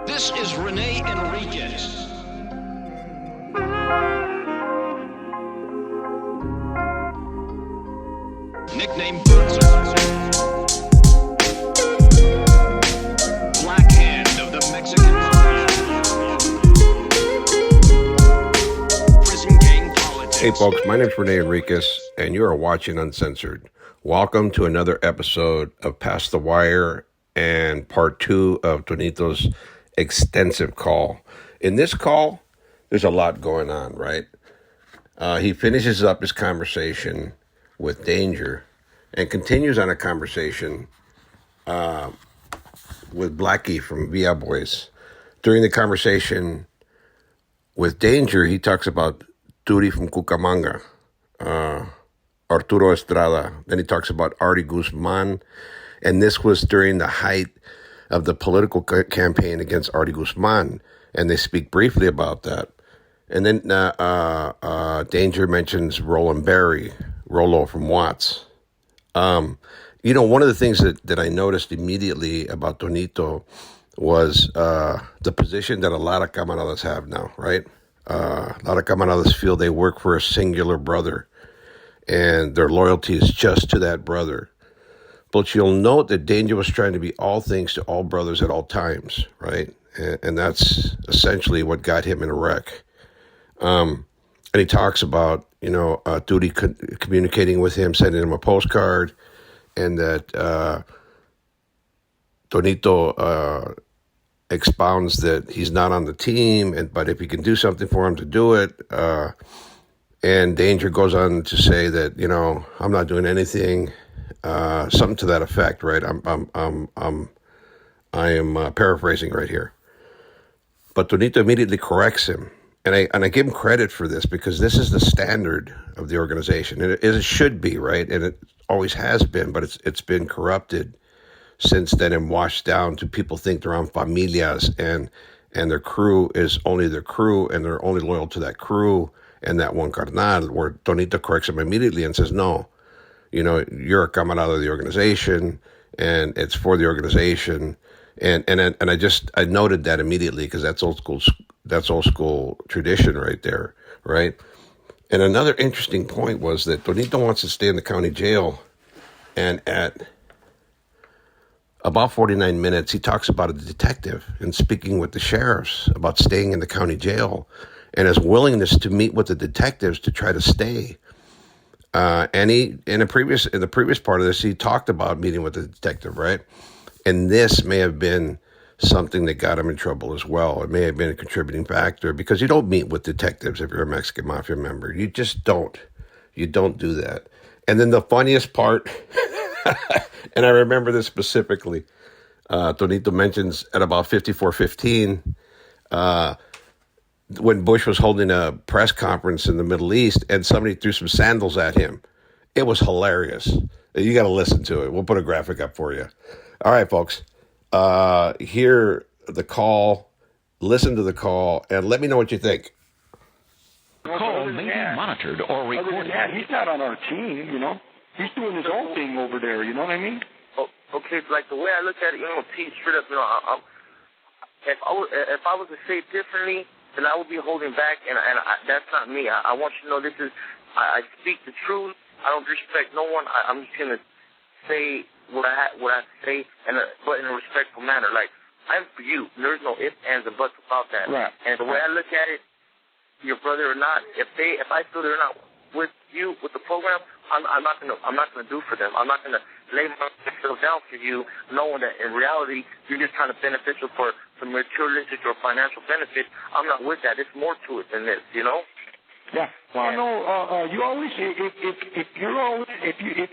This is Rene Enriquez. Nickname Black Hand of the Mexican Mafia. Prison gang politics. Hey folks, my name is Rene Enriquez, and you are watching Uncensored. Welcome to another episode of Past the Wire and part 2 of Tonito's extensive call. In this call, there's a lot going on, right? He finishes up his conversation with Danger and continues on a conversation with Blackie from Via Boys. During the conversation with Danger, he talks about Turi from Cucamonga, Arturo Estrada. Then he talks about Artie Guzman. And this was during the height of the political campaign against Artie Guzman. And they speak briefly about that. And then Danger mentions Roland Berry, Rolo from Watts. One of the things that I noticed immediately about Tonito was the position that a lot of camaradas have now, right? A lot of camaradas feel they work for a singular brother, and their loyalty is just to that brother. But you'll note that Danger was trying to be all things to all brothers at all times, right? And that's essentially what got him in a wreck. And he talks about, Turi communicating with him, sending him a postcard, and that Tonito expounds that he's not on the team, but if he can do something for him to do it. And Danger goes on to say that, I'm not doing anything. Something to that effect, right? I am paraphrasing right here. But Tonito immediately corrects him, and I give him credit for this because this is the standard of the organization, and it should be, right? And it always has been, but it's been corrupted since then and washed down to people think they're on familias and their crew is only their crew, and they're only loyal to that crew and that one carnal. Where Tonito corrects him immediately and says, no. You're a camarada of the organization, and it's for the organization, and I noted that immediately because that's old school tradition right there, right? And another interesting point was that Tonito wants to stay in the county jail, and at about 49 minutes, he talks about a detective and speaking with the sheriffs about staying in the county jail, and his willingness to meet with the detectives to try to stay. And he in the previous part of this, he talked about meeting with the detective, right? And this may have been something that got him in trouble as well. It may have been a contributing factor because you don't meet with detectives if you're a Mexican Mafia member. You just don't. You don't do that. And then the funniest part, and I remember this specifically, Tonito mentions at about 54:15, when Bush was holding a press conference in the Middle East and somebody threw some sandals at him. It was hilarious. You got to listen to it. We'll put a graphic up for you. All right, folks. Hear the call, listen to the call, and let me know what you think. Call may be monitored or recorded. He's not on our team, He's doing his own thing over there, you know what I mean? Oh, okay, like the way I look at it, Pete, straight up, if I was to say it differently, then I would be holding back, and that's not me. I want you to know I speak the truth. I don't respect no one. I'm just going to say what I say, but in a respectful manner. Like, I'm for you. There's no ifs, ands, or buts about that. Right. And the way I look at it, your brother or not, if I feel they're not with you, with the program, I'm not gonna do for them. I'm not gonna lay myself down for you, knowing that in reality you're just kind of beneficial for some materialistic or financial benefit. I'm not with that. It's more to it than this, Yeah. Well, you always if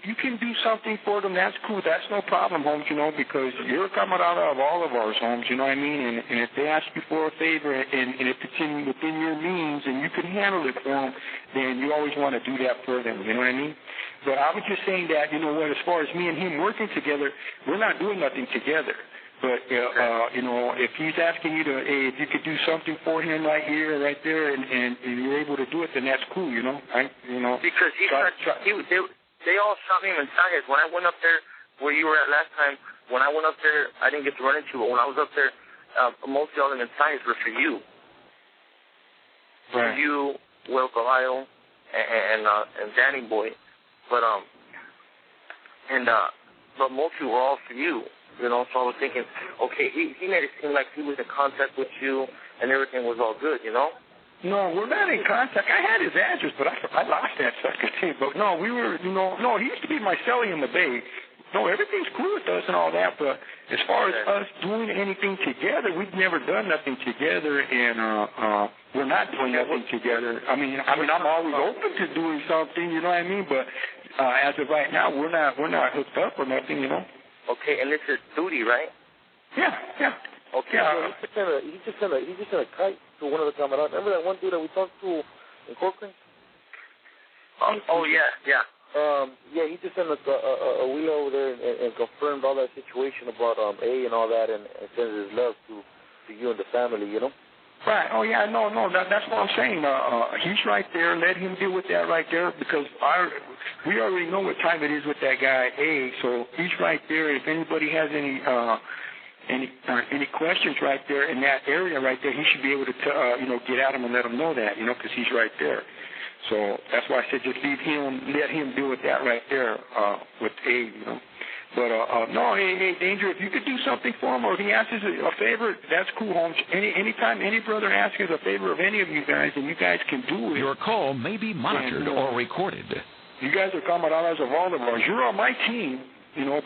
you can do something for them, that's cool. That's no problem, Holmes. Because you're a camarada of all of ours, Holmes. You know what I mean? And if they ask you for a favor, and if it's within your means, and you can handle it for them, then you always want to do that for them. You know what I mean? But I was just saying that, as far as me and him working together, we're not doing nothing together. But, if he's asking you if you could do something for him right here, right there, and you're able to do it, then that's cool, Right? Because they all shot me in Mensajes. When I went up there where you were at last time, when I went up there, I didn't get to run into you, but when I was up there, mostly all the mensajes were for you. Right. For you, Will Caballo, and Danny Boy. But mostly were all for you. You know, so I was thinking, okay, he made it seem like he was in contact with you and everything was all good, you know? No, we're not in contact. I had his address, but I lost that sucker too. But no, we were, he used to be my cellie in the Bay. No, everything's cool with us and all that, but as far as us doing anything together, we've never done nothing together, and we're not doing nothing together. I mean, I'm always open to doing something, you know what I mean? But as of right now, we're not hooked up or nothing, you know. Okay, and this is Duty, right? Yeah. Okay. Yeah, he just sent a kite to one of the camaradas. Remember that one dude that we talked to in Corcoran? Oh yeah. Yeah, he just sent a wheel over there and confirmed all that situation about A and all that, and sends his love to you and the family, you know? Right. Oh, yeah, no, that's what I'm saying. He's right there. Let him deal with that right there, because we already know what time it is with that guy, A, so he's right there. If anybody has any questions right there in that area right there, he should be able to, get at him and let him know that, because he's right there. So that's why I said just let him deal with that right there with A, But, no, hey, Danger, if you could do something for him, or if he asks us a favor, that's cool, Holmes. Anytime any brother asks us a favor of any of you guys, and you guys can do it. Your call may be monitored or recorded. You guys are camaradas of all of us. You're on my team,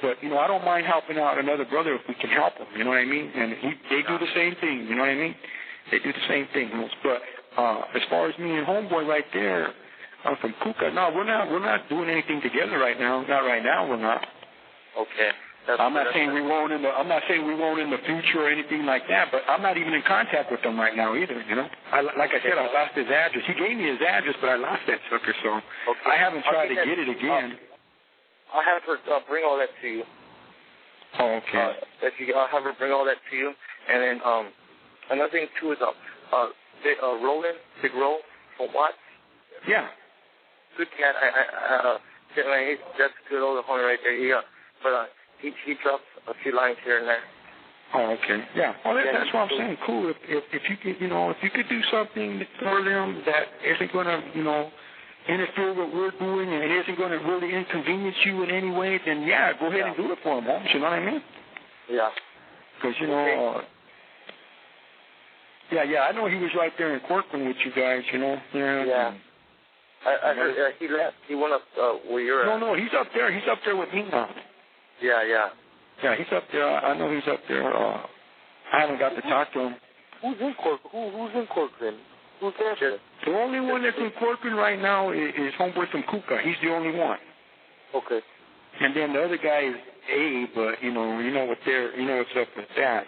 but, I don't mind helping out another brother if we can help him, you know what I mean? And they do the same thing, you know what I mean? They do the same thing, Holmes. But as far as me and Homeboy right there from Kuka, no, we're not doing anything together right now. Not right now, we're not. Okay. I'm not saying we won't in the future or anything like that, but I'm not even in contact with them right now either, Like I said, I lost his address. He gave me his address, but I lost that sucker, so I haven't tried to get it again. I'll have her bring all that to you. Oh, okay. I'll have her bring all that to you. And then another thing, too, is Roland, Big Roll from Watts. Yeah. Good cat. That's good old homie right there. But he drops a few lines here and there. Oh, okay. Yeah. Well, that's what I'm saying. Cool. If you could, if you could do something for them that isn't going to, interfere with what we're doing, and it isn't going to really inconvenience you in any way, then yeah, go ahead and do it for them, Holmes. You know what I mean? Yeah. Because I know he was right there in Corcoran with you guys. Yeah. I heard he left. He went up where you're at. No, he's up there. He's up there with me now. Yeah. Yeah, he's up there. I know he's up there. I haven't got to talk to him. Who's in Corcoran? Who's in Corcoran? Who's there? The only one that's in Corcoran right now is Homeboy from Kuka. He's the only one. Okay. And then the other guy is A, but what's up with that,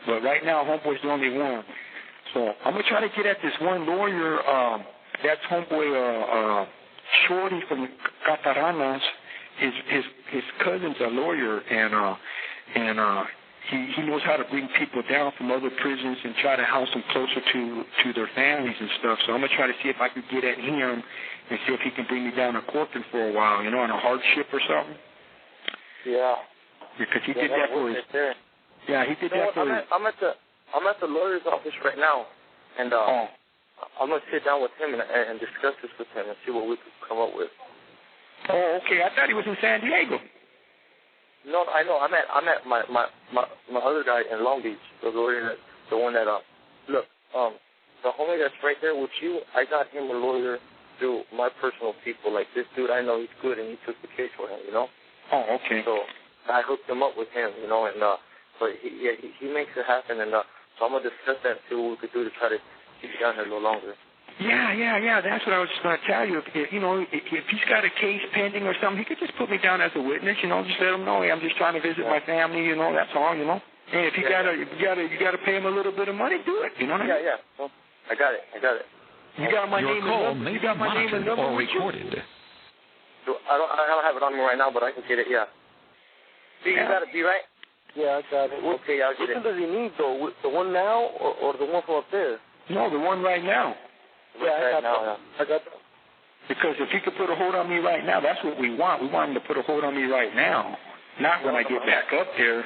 But right now, Homeboy's the only one. So I'm gonna try to get at this one lawyer. That's Homeboy Shorty from Cataranas. His cousin's a lawyer, and he knows how to bring people down from other prisons and try to house them closer to their families and stuff. So I'm gonna try to see if I can get at him and see if he can bring me down to Corcoran for a while, on a hardship or something. Yeah. Because he did that for his. Yeah, he did that for his. I'm at the lawyer's office right now, and I'm gonna sit down with him and discuss this with him and see what we could come up with. Oh, okay. I thought he was in San Diego. No, I know. I'm at my other guy in Long Beach, the lawyer, the one that look, the homie that's right there with you. I got him a lawyer through my personal people. Like this dude, I know he's good, and he took the case for him. Oh, okay. So I hooked him up with him, and but he makes it happen, and so I'm gonna discuss that and see what we could do to try to keep you down here a little longer. Yeah. That's what I was just going to tell you. If he's got a case pending or something, he could just put me down as a witness. Just let him know, hey, I'm just trying to visit my family. That's all. And if you gotta pay him a little bit of money, do it. You know what I mean? Yeah. Well, I got it. You got my Your name call and number. may You be got my name and monitored number or with you? recorded. So I don't have it on me right now, but I can get it. Yeah. You got it, B, right? Yeah, I got it. Okay, I'll get it. Which one does he need, though? The one now or the one from up there? No, the one right now. Yeah, I got that. Because if he could put a hold on me right now, that's what we want. We want him to put a hold on me right now. Not when I get back up there.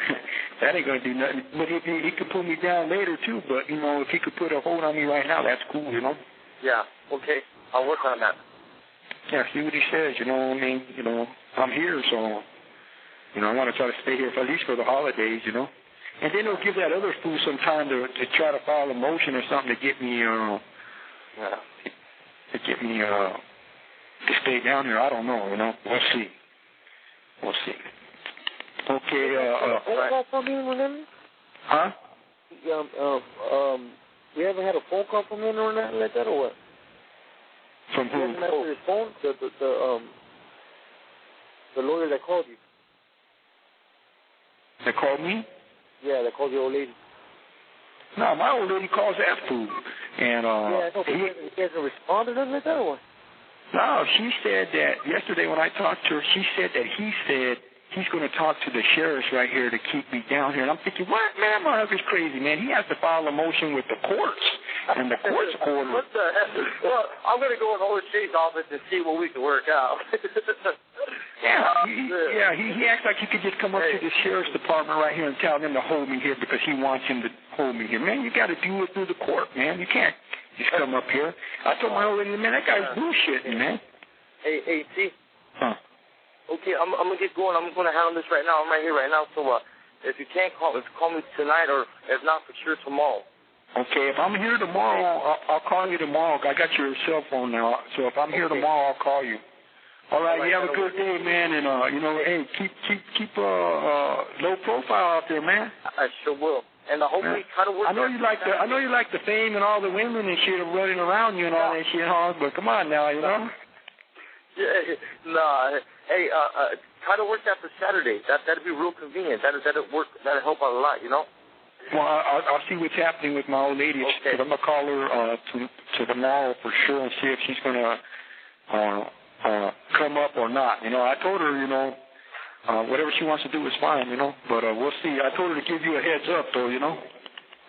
that ain't gonna do nothing. But if he could pull me down later too. But you know, if he could put a hold on me right now, that's cool. You know. Yeah. Okay. I'll work on that. Yeah. See what he says. You know what I mean? You know, I'm here, so you know, I want to try to stay here for at least for the holidays. You know. And then they'll give that other fool some time to try to file a motion or something to get me to stay down here. I don't know. You know. We'll see. We'll see. Okay, phone call from him or nothing? Huh? We haven't had a phone call from him or nothing like that, or what? From who? He hasn't answered his phone? The lawyer that called you. They called me? Yeah, they called the old lady. No, my old lady calls that fool. And, yeah, I know, but he hasn't responded or nothing like that, or what? No, she said that yesterday when I talked to her, she said that he said he's going to talk to the sheriffs right here to keep me down here. And I'm thinking, what? Man, my husband's crazy, man. He has to file a motion with the courts. And the courts order. What the heck? Well, I'm going to go in the chief's office and see what we can work out. He acts like he could just come up to the sheriff's department right here and tell them to hold me here because he wants him to hold me here. Man, you got to do it through the court, man. You can't just come up here. I told my old lady, man, that guy's bullshitting, man. Hey, T. Huh? Okay, I'm going to get going. I'm going to handle this right now. I'm right here right now. So if you can't call me tonight, or if not, for sure tomorrow. Okay, if I'm here tomorrow, I'll call you tomorrow. I got your cell phone now. So if I'm here tomorrow, I'll call you. All right, you have a good day, man. And, you know, hey, keep low profile out there, man. I sure will. And hopefully try to work. I know you like the fame and all the women and shit running around you and all that shit, huh? But come on now, you know. Yeah, nah. Hey, try to work that for Saturday. That'd be real convenient. That'd work. That'd help out a lot, you know. Well, I'll see what's happening with my old lady. Okay. I'm gonna call her to tomorrow for sure and see if she's gonna come up or not. You know, I told her, you know, whatever she wants to do is fine, you know. But we'll see. I told her to give you a heads up, though, you know.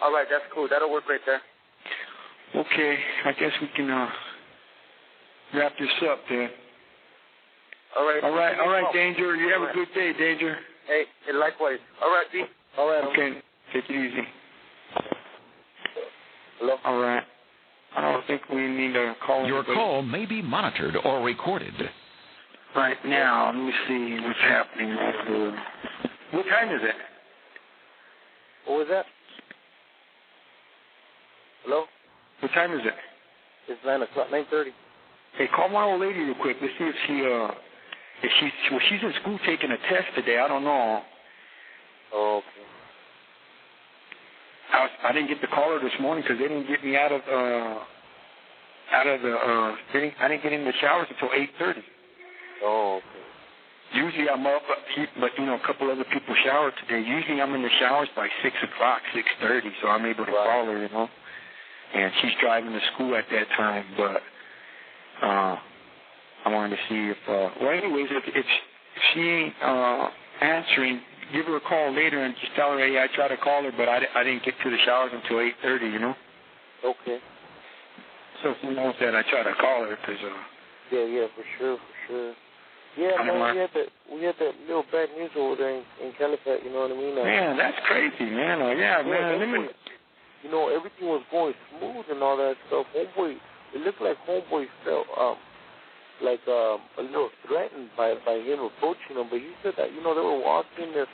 All right, that's cool. That'll work right there. Okay, I guess we can wrap this up then. All right, Danger. You have a good day, Danger. Hey, likewise. All right, B. All right. Okay, take it easy. Hello? All right. I don't think we need to call Your anybody. call may be monitored or recorded. Right now, let me see what's happening. What time is it? What was that? Hello? What time is it? It's 9 o'clock, 9:30. Hey, call my old lady real quick. Let's see if she's in school taking a test today. I don't know. Oh, okay. I didn't get to call her this morning because they didn't get me out of the I didn't get in the showers until 8:30. Oh, okay. Usually I'm up, but you know, a couple other people showered today. Usually I'm in the showers by 6 o'clock, 6:30, so I'm able to call her, you know. And she's driving to school at that time, but I wanted to see if well, anyways, if she ain't answering, give her a call later and just tell her, hey, I tried to call her, but I didn't get to the showers until 8:30, you know. Okay. So she knows that I tried to call her, because Yeah, for sure. Yeah, man, we had that little bad news over there in California, you know what I mean? Man, that's crazy, man. Man. You know, everything was going smooth and all that stuff. Homeboy, it looked like Homeboy felt like a little threatened by him approaching him, but he said that, you know, they were walking there,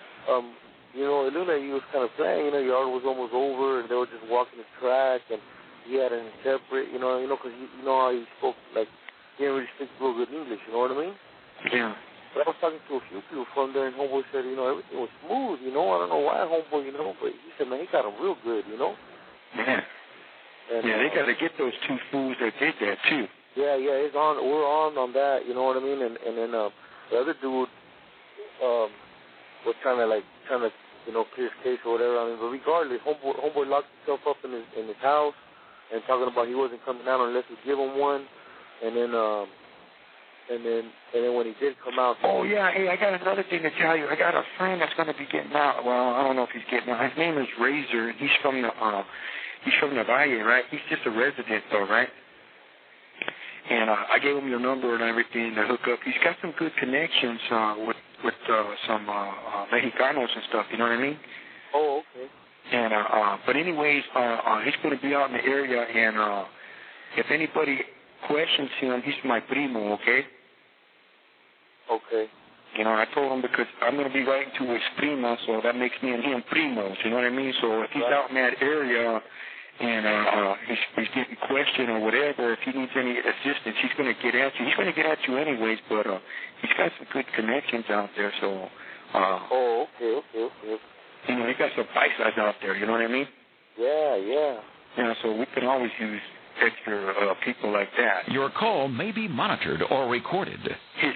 you know, it looked like he was kind of playing, you know, yard was almost over, and they were just walking the track, and he had an interpret, you know, because you know how he spoke, like, he didn't really speak real good English, you know what I mean? Yeah. But I was talking to a few people from there, and Homeboy said, you know, everything was smooth, you know. I don't know why Homeboy, you know, but he said, man, he got him real good, you know. Yeah. And, they got to get those two fools that did that, too. Yeah, it's on. We're on that, you know what I mean. And then the other dude was trying to you know, clear his case or whatever. I mean, but regardless, Homeboy locked himself up in his house and talking about he wasn't coming out unless we give him one. And then when he did come out. Oh yeah, hey, I got another thing to tell you. I got a friend that's going to be getting out. Well, I don't know if he's getting out. His name is Razor. He's from the Valle, right? He's just a resident though, right? And I gave him your number and everything to hook up. He's got some good connections with some Mexicanos and stuff. You know what I mean? And but anyways, he's going to be out in the area, and if anybody questions him, he's my primo, okay? Okay. You know, I told him because I'm going to be writing to his prima, so that makes me and him primos, you know what I mean? So if he's out in that area and he's getting questioned or whatever, if he needs any assistance, he's going to get at you. He's going to get at you anyways, but he's got some good connections out there, so... okay. You know, he got some paisas out there, you know what I mean? Yeah. Yeah, so we can always use extra people like that. Your call may be monitored or recorded. His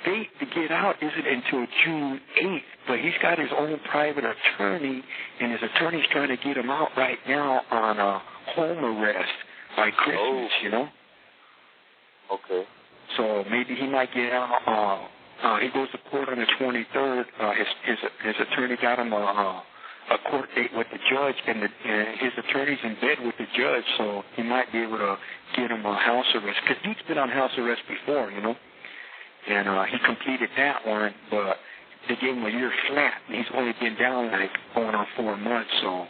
date to get out isn't until June 8th, but he's got his own private attorney, and his attorney's trying to get him out right now on home arrest by Christmas, you know? Okay. So maybe he might get out. He goes to court on the 23rd. His attorney got him a court date with the judge, and his attorney's in bed with the judge, so he might be able to get him a house arrest. Because dude's been on house arrest before, you know, and he completed that one, but they gave him a year flat, and he's only been down like going on 4 months, so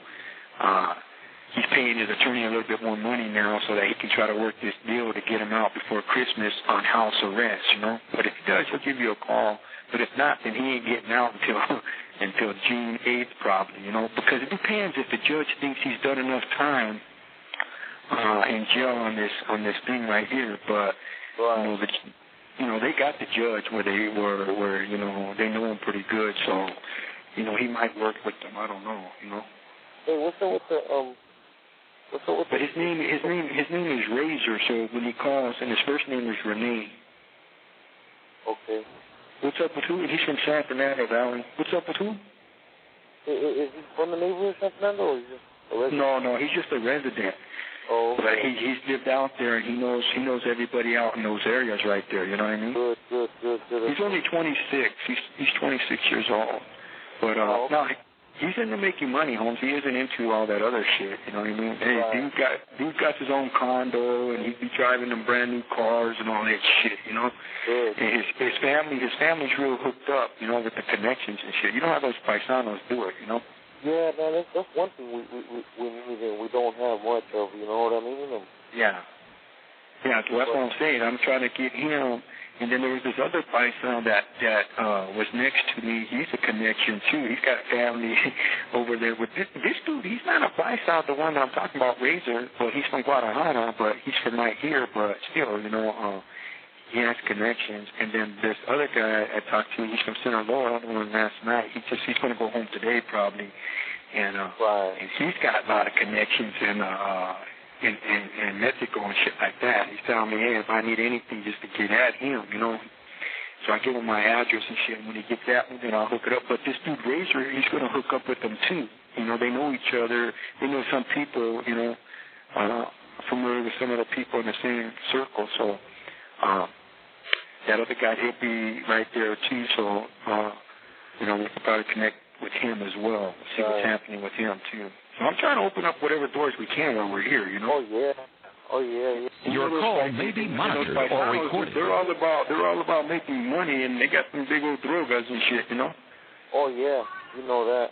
he's paying his attorney a little bit more money now so that he can try to work this deal to get him out before Christmas on house arrest, you know. But if he does, he'll give you a call. But if not, then he ain't getting out until June 8th probably, you know, because it depends if the judge thinks he's done enough time in jail on this thing right here. But you know, they got the judge where you know, they know him pretty good, so you know, he might work with them. I don't know, you know. Hey, what's up with the But his name is Razor. So when he calls, and his first name is Renee. Okay. What's up with who? He's from San Fernando Valley. What's up with who? Is he from the neighborhood of San Fernando, or is he just a resident? No, he's just a resident. Oh, okay. But he's lived out there, and he knows everybody out in those areas right there. You know what I mean? Good. He's only 26. He's 26 years old. But no, he's into making money, Holmes. He isn't into all that other shit. You know what I mean? Hey, Right. dude got his own condo, and he'd be driving them brand new cars and all that shit. You know? Good. And his family's real hooked up. You know, with the connections and shit. You know how those paisanos do it. You know? Yeah, man, that's one thing we need and we don't have much of. You know what I mean? Yeah. Yeah, so that's what I'm saying. I'm trying to get him. And then there was this other paisano that was next to me. He's a connection, too. He's got family over there. With this dude, he's not a paisano, the one that I'm talking about, Razor. Well, he's from Guadalajara, but he's from right here. But still, you know, he has connections. And then this other guy I talked to, he's from Sinaloa, the one last night. He's going to go home today probably. And and he's got a lot of connections in Mexico and shit like that. He's telling me, hey, if I need anything just to get at him, you know. So I give him my address and shit. And when he gets that one, then I'll hook it up. But this dude, Razor, he's going to hook up with them, too. You know, they know each other. They know some people, you know, familiar with some of the people in the same circle. So that other guy, he'll be right there, too. So, you know, we can probably connect with him as well, see what's happening with him, too. So I'm trying to open up whatever doors we can while we're here, you know? Oh, yeah. Your call may be monitored or recorded. They're all about making money, and they got some big old drogas and shit, you know? Oh, yeah. You know that.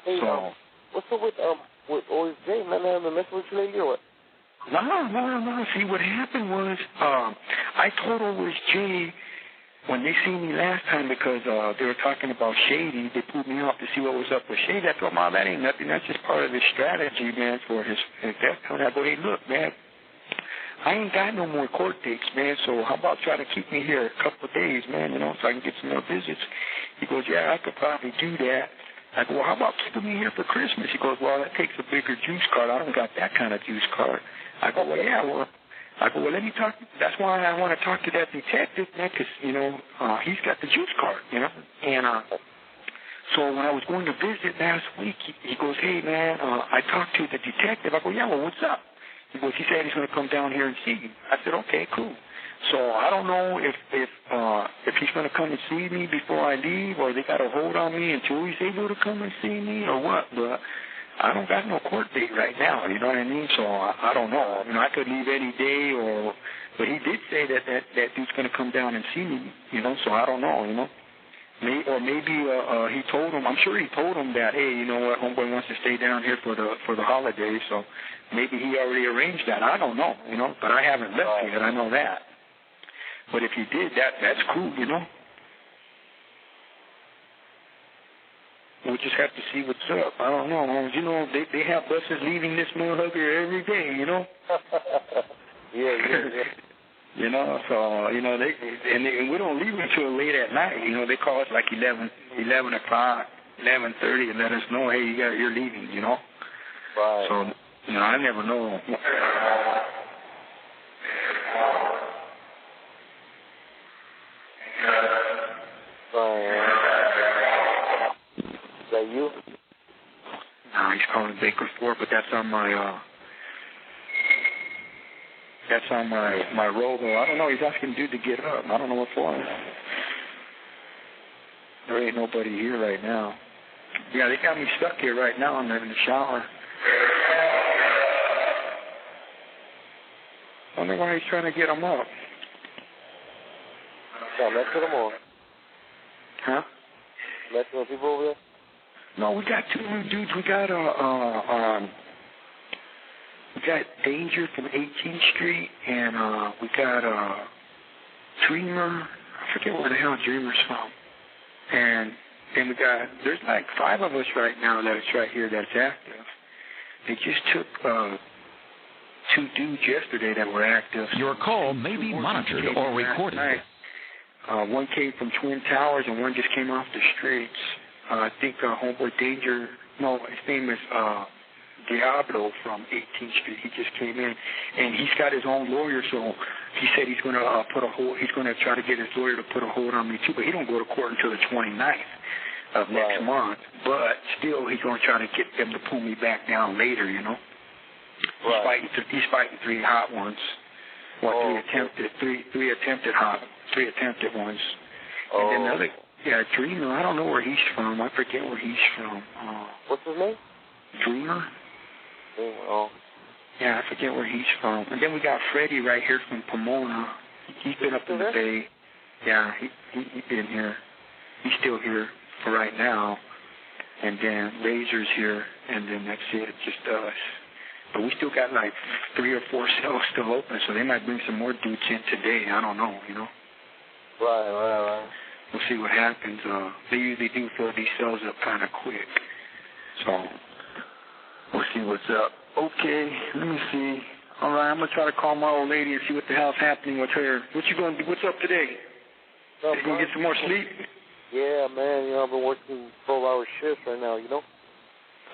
Hey, so, what's up with OSJ, man? Haven't messed with you lately or what? No. See, what happened was, I told OSJ when they seen me last time, because they were talking about Shady, they pulled me up to see what was up with Shady. I told them, that ain't nothing. That's just part of his strategy, man, for his death count. I go, hey, look, man, I ain't got no more court dates, man, so how about try to keep me here a couple of days, man, you know, so I can get some more visits. He goes, yeah, I could probably do that. I go, well, how about keeping me here for Christmas? He goes, well, that takes a bigger juice card. I don't got that kind of juice card. I go, well, yeah, let me talk. That's why I want to talk to that detective, man, because, you know, he's got the juice card, you know. And so when I was going to visit last week, he goes, hey, man, I talked to the detective. I go, yeah, well, what's up? He goes, he said he's going to come down here and see you. I said, okay, cool. So I don't know if he's going to come and see me before I leave, or they got a hold on me until he's able to come and see me, or what, but I don't got no court date right now, you know what I mean? So I don't know. You know, I could leave any day, but he did say that dude's going to come down and see me, you know, so I don't know, you know. Maybe he told him. I'm sure he told him that, hey, you know what, homeboy wants to stay down here for the holidays, so maybe he already arranged that. I don't know, you know, but I haven't left yet. I know that. But if he did, that's cool, you know. We'll just have to see what's up. I don't know. You know, they have buses leaving this motherfucker every day, you know. Yeah. You know, so, you know, and we don't leave until late at night. You know, they call us like 11 o'clock, 11:30, and let us know, hey, you're leaving, you know. Right. So, you know, I never know. Is that you? No, he's calling Baker Ford, but that's on my robo. I don't know. He's asking dude to get up. I don't know what for. There ain't nobody here right now. Yeah, they got me stuck here right now. I'm in the shower. I wonder why he's trying to get him up. Yeah, let's put him on. Huh? Let's put people over there? No, we got two new dudes. We got Danger from 18th Street, and we got Dreamer. I forget where the hell Dreamer's from. And then there's like 5 of us right now that's right here that's active. They just took 2 dudes yesterday that were active. Your call may be monitored or recorded. One came from Twin Towers and one just came off the streets. I think homeboy Danger, no, his name is Diablo from 18th Street. He just came in, and he's got his own lawyer, so he said he's going to he's going to try to get his lawyer to put a hold on me too, but he don't go to court until the 29th of next month. But still, he's going to try to get them to pull me back down later, you know. Right. He's fighting 3 hot ones. Well, 3 attempted ones. And then the other, Dreamer, I don't know where he's from. I forget where he's from. What's his name? Dreamer. Oh. Yeah, I forget where he's from. And then we got Freddie right here from Pomona. He's been up in the Bay. Yeah, he's been here. He's still here for right now. And then Razor's here, and then that's it, just us. But we still got like 3 or 4 cells still open, so they might bring some more dudes in today. I don't know, you know. Right. We'll see what happens. They usually do fill these cells up kind of quick. So we'll see what's up. Okay, let me see. All right, I'm going to try to call my old lady and see what the hell's happening with her. What you going to do? What's up today? You going to get some more sleep? Yeah, man. You know, I've been working 12-hour shifts right now, you know.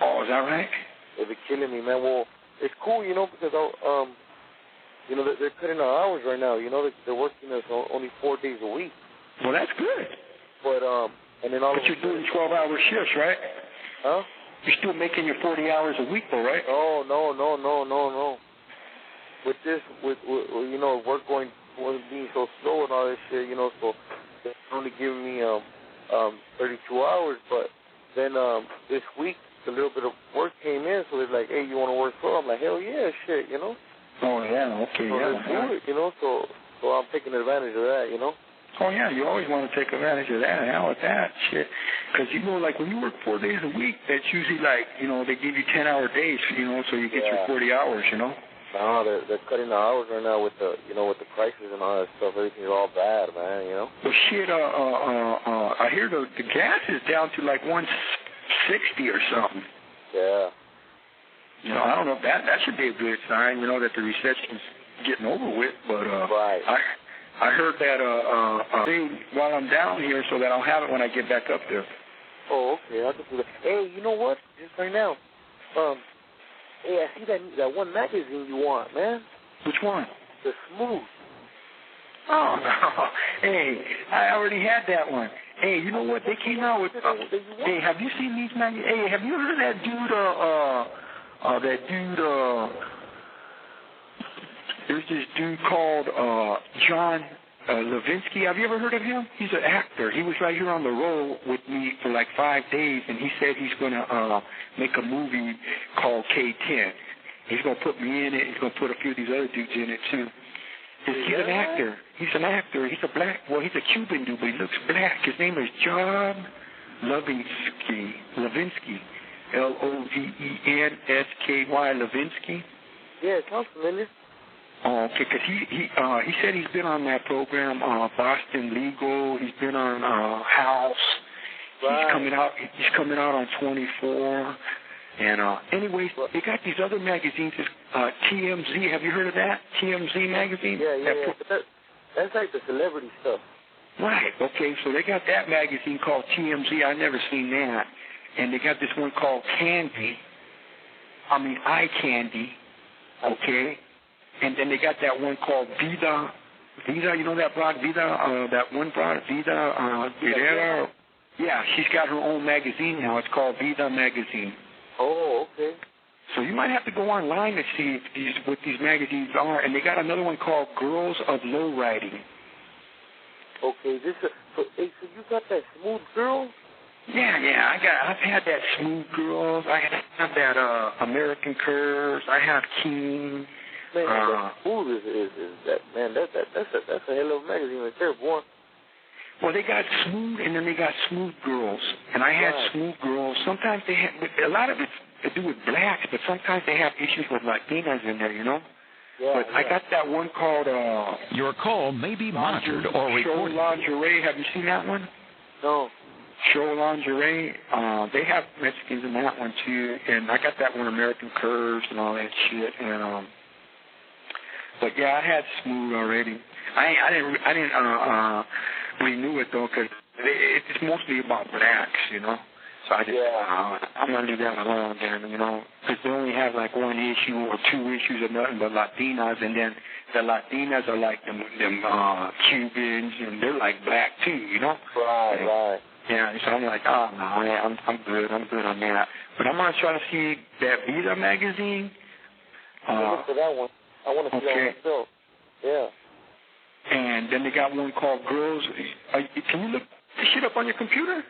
Oh, is that right? They've been killing me, man. Well, it's cool, you know, because, you know, they're cutting our hours right now. You know, they're working us only 4 days a week. Well, that's good. But, and then all but you're doing 12-hour shifts, right? Huh? You're still making your 40 hours a week, though, right? Oh, no. With this, with you know, work being so slow and all this shit, you know, so they're only giving me 32 hours. But then this week, a little bit of work came in, so they're like, hey, you want to work for? I'm like, hell yeah, shit, you know. Oh yeah, okay, so let's do it, you know. So I'm taking advantage of that, you know. Oh, yeah, you always want to take advantage of that. Hell with that shit. Because, you know, like when you work 4 days a week, that's usually like, you know, they give you 10-hour days, you know, so you get your 40 hours, you know. No, they're cutting the hours right now with the, you know, with the prices and all that stuff. Everything's all bad, man, you know. Well, shit, I hear the gas is down to like 160 or something. Yeah. You know, I don't know if that should be a good sign, you know, that the recession's getting over with, but right. I heard that thing while I'm down here so that I'll have it when I get back up there. Oh, okay. I can do that. Hey, you know what? Just right now. Hey, I see that one magazine you want, man. Which one? The Smooth. Oh, no. Hey, I already had that one. Hey, you know what? They came out with... hey, have you seen these magazines? Hey, have you heard of that dude, there's this dude called John Levinsky. Have you ever heard of him? He's an actor. He was right here on the road with me for like 5 days, and he said he's going to make a movie called K-10. He's going to put me in it. He's going to put a few of these other dudes in it, too. He's an actor. He's an actor. He's a black. Well, he's a Cuban dude, but he looks black. His name is John Levinsky. Levenski. Levinsky. Yeah, it sounds familiar. Oh, okay, because he said he's been on that program, Boston Legal. He's been on House. Right. He's coming out on 24. And anyways, they got these other magazines. TMZ. Have you heard of that? TMZ magazine. Yeah. But that's like the celebrity stuff. Right. Okay. So they got that magazine called TMZ. I never seen that. And they got this one called Eye Candy. Okay. And then they got that one called Vida. You know that broad Vida? That one broad Vida. Guerrera. Yeah, she's got her own magazine now. It's called Vida Magazine. Oh, okay. So you might have to go online to see what these magazines are. And they got another one called Girls of Lowriding. Okay, so you got that Smooth Girl? Yeah. I've had that Smooth Girls. I have that American Curves. I have King. Man, that Smooth is that man? That's a hell of a magazine right there, boy. Well, they got Smooth, and then they got Smooth Girls, and I had Smooth Girls. Sometimes they have a lot of it's to do with blacks, but sometimes they have issues with Latinas in there, you know. Yeah, but I got that one called Your call may be monitored or Show recorded. Lingerie. Have you seen that one? No. Show Lingerie. They have Mexicans in that one too, and I got that one, American Curves and all that shit. And but yeah, I had Smooth already. I didn't renew it though, because it's mostly about blacks, you know. So I just, I'm gonna leave that alone, then, you know, because they only have like one issue or two issues of nothing but Latinas, and then the Latinas are like them Cubans, and they're like black too, you know. Right. Yeah, so I'm like, oh no, I'm good on that. But I'm gonna try to see that Vida magazine. Look for that one. I want to see that myself. Yeah. And then they got one called Girls. Can you look this shit up on your computer?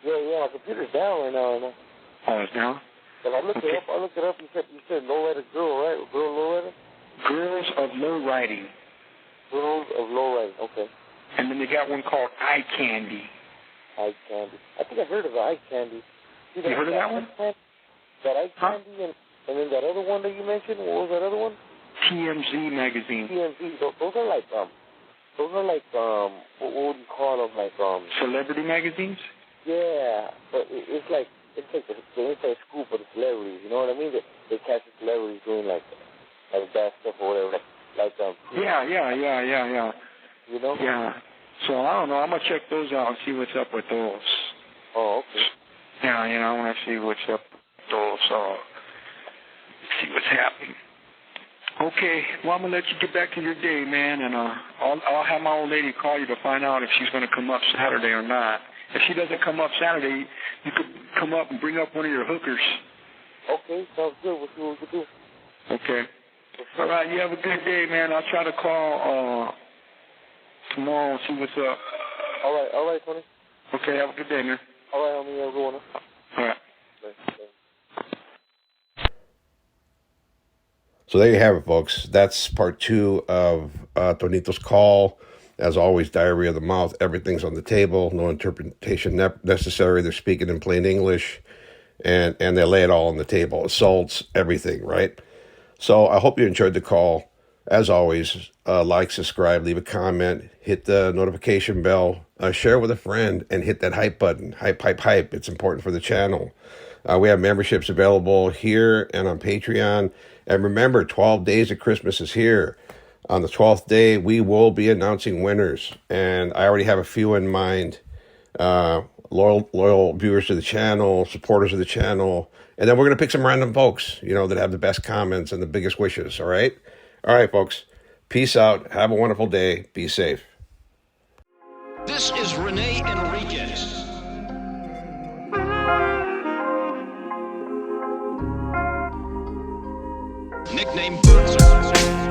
Yeah, my computer's down right now. Oh, it's down? But I looked it up. You said Lowrider Girl, right? Girl Lowrider? Girls of Lowriding. Girls of Lowriding, okay. And then they got one called Eye Candy. Eye Candy. I think I heard of Eye Candy. You heard of that one? That Eye Candy and then that other one that you mentioned. What was that other one? TMZ magazine. TMZ. Those are like what would you call them? Like celebrity magazines. Yeah, but it's like the inside scoop of the celebrities. You know what I mean? They catch the celebrities doing like bad stuff or whatever. Yeah. You know? Yeah. So I don't know. I'm gonna check those out and see what's up with those. Oh, okay. Yeah, I want to see what's up with those. See what's happening. Okay, well, I'm going to let you get back to your day, man, and I'll have my old lady call you to find out if she's going to come up Saturday or not. If she doesn't come up Saturday, you could come up and bring up one of your hookers. Okay, sounds good. We'll see what we can do. Okay. All right, you have a good day, man. I'll try to call tomorrow and see what's up. All right, Tony. Okay, have a good day, man. All right, homie, have a good one. All right. So there you have it, folks. That's part 2 of Tonito's call. As always, diarrhea of the mouth. Everything's on the table. No interpretation necessary. They're speaking in plain English. And they lay it all on the table. Assaults, everything, right? So I hope you enjoyed the call. As always, like, subscribe, leave a comment, hit the notification bell, share with a friend, and hit that hype button. Hype. It's important for the channel. We have memberships available here and on Patreon. And remember, 12 days of Christmas is here. On the 12th day, we will be announcing winners. And I already have a few in mind. Loyal viewers to the channel, supporters of the channel. And then we're going to pick some random folks, that have the best comments and the biggest wishes, all right? All right, folks. Peace out. Have a wonderful day. Be safe. This is Enriquez. Nickname Uncensored.